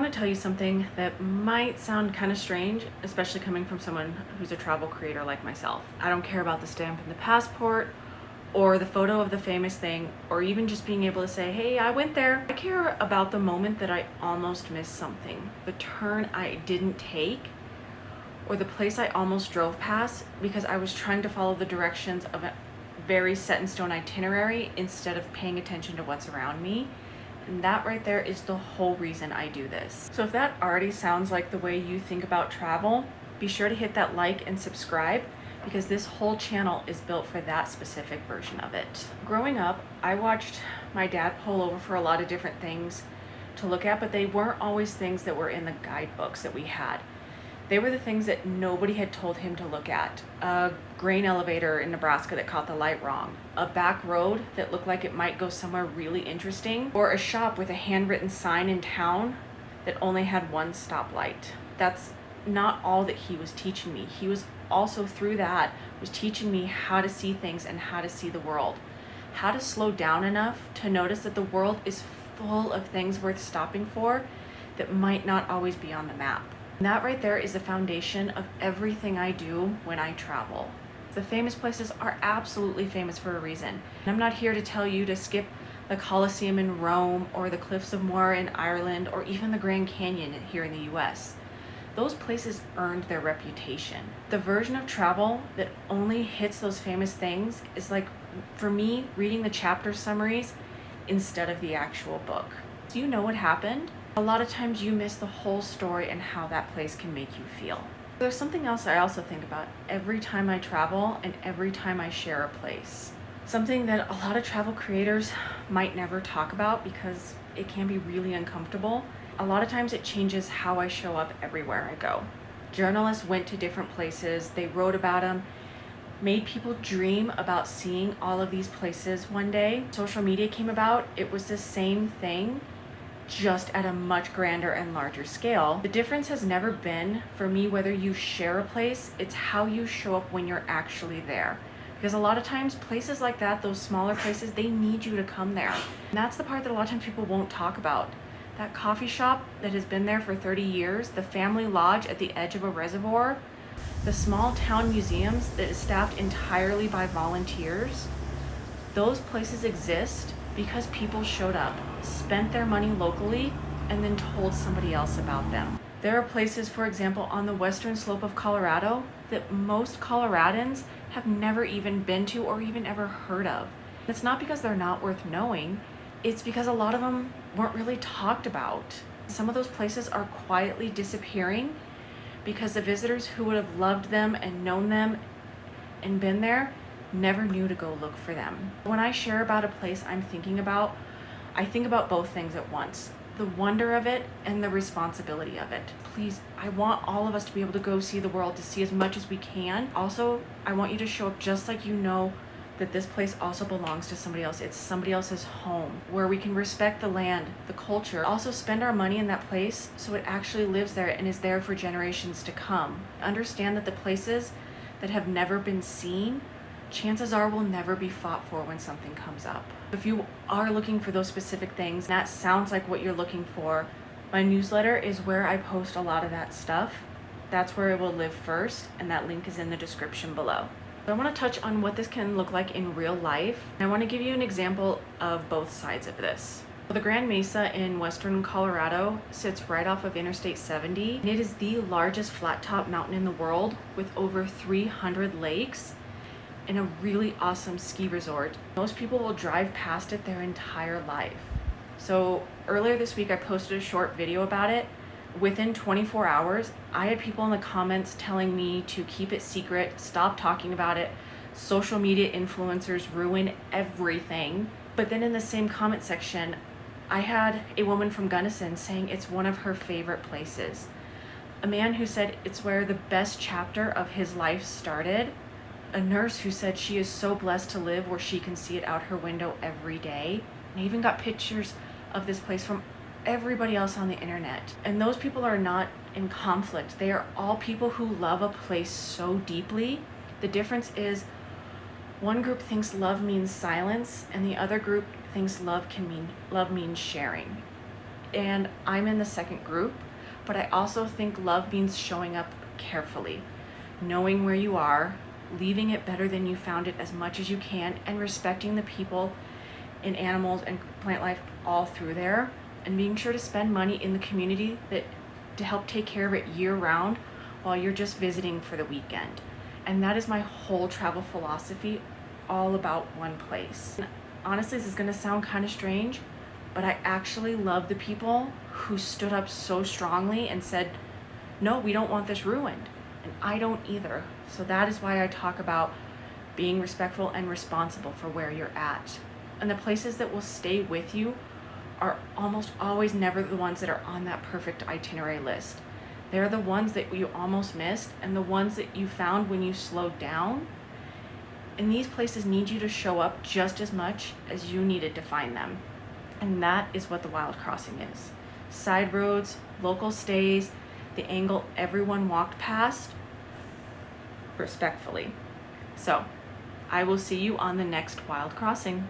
want to tell you something that might sound kind of strange, especially coming from someone who's a travel creator like myself. I don't care about the stamp in the passport or the photo of the famous thing, or even just being able to say, hey, I went there. I care about the moment that I almost missed something, the turn I didn't take, or the place I almost drove past because I was trying to follow the directions of a very set in stone itinerary instead of paying attention to what's around me. And that right there is the whole reason I do this. So if that already sounds like the way you think about travel, be sure to hit that like and subscribe, because this whole channel is built for that specific version of it. Growing up, I watched my dad pull over for a lot of different things to look at, but they weren't always things that were in the guidebooks that we had. They were the things that nobody had told him to look at. A grain elevator in Nebraska that caught the light wrong, a back road that looked like it might go somewhere really interesting, or a shop with a handwritten sign in town that only had one stoplight. That's not all that he was teaching me. He was also, through that, was teaching me how to see things and how to see the world. How to slow down enough to notice that the world is full of things worth stopping for that might not always be on the map. And that right there is the foundation of everything I do when I travel. The famous places are absolutely famous for a reason. And I'm not here to tell you to skip the Colosseum in Rome or the Cliffs of Moher in Ireland or even the Grand Canyon here in the US. Those places earned their reputation. The version of travel that only hits those famous things is like, for me, reading the chapter summaries instead of the actual book. Do you know what happened? A lot of times you miss the whole story and how that place can make you feel. There's something else I also think about every time I travel and every time I share a place. Something that a lot of travel creators might never talk about because it can be really uncomfortable. A lot of times it changes how I show up everywhere I go. Journalists went to different places, they wrote about them, made people dream about seeing all of these places one day. Social media came about, it was the same thing, just at a much grander and larger scale. The difference has never been, for me, whether you share a place, it's how you show up when you're actually there. Because a lot of times, places like that, those smaller places, they need you to come there. And that's the part that a lot of times people won't talk about. That coffee shop that has been there for 30 years, the family lodge at the edge of a reservoir, the small town museums that is staffed entirely by volunteers, those places exist because people showed up, spent their money locally, and then told somebody else about them. There are places, for example, on the western slope of Colorado that most Coloradans have never even been to or even ever heard of. It's not because they're not worth knowing, it's because a lot of them weren't really talked about. Some of those places are quietly disappearing because the visitors who would have loved them and known them and been there never knew to go look for them. When I share about a place I think about both things at once. The wonder of it and the responsibility of it. Please, I want all of us to be able to go see the world, to see as much as we can. Also, I want you to show up just like you know that this place also belongs to somebody else. It's somebody else's home where we can respect the land, the culture, also spend our money in that place so it actually lives there and is there for generations to come. Understand that the places that have never been seen, chances are will never be fought for when something comes up. If you are looking for those specific things, that sounds like what you're looking for, my newsletter is where I post a lot of that stuff. That's where it will live first, and that link is in the description below. I want to touch on what this can look like in real life. I want to give you an example of both sides of this. The Grand Mesa in western Colorado sits right off of Interstate 70, and it is the largest flat-top mountain in the world with over 300 lakes and a really awesome ski resort. Most people will drive past it their entire life. So earlier this week I posted a short video about it. Within 24 hours, I had people in the comments telling me to keep it secret, stop talking about it. Social media influencers ruin everything. But then in the same comment section, I had a woman from Gunnison saying it's one of her favorite places. A man who said it's where the best chapter of his life started. A nurse who said she is so blessed to live where she can see it out her window every day. And I even got pictures of this place from everybody else on the internet. And those people are not in conflict. They are all people who love a place so deeply. The difference is one group thinks love means silence and the other group thinks love means sharing. and I'm in the second group, but I also think love means showing up carefully, knowing where you are, leaving it better than you found it as much as you can, and respecting the people and animals and plant life all through there, and being sure to spend money in the community to help take care of it year round while you're just visiting for the weekend. And that is my whole travel philosophy, all about one place. And honestly, this is gonna sound kind of strange, but I actually love the people who stood up so strongly and said, no, we don't want this ruined. And I don't either. So that is why I talk about being respectful and responsible for where you're at. And the places that will stay with you are almost always never the ones that are on that perfect itinerary list. They're the ones that you almost missed and the ones that you found when you slowed down. And these places need you to show up just as much as you needed to find them. And that is what the Wild Crossing is. Side roads, local stays, the angle everyone walked past, respectfully. So, I will see you on the next Wild Crossing.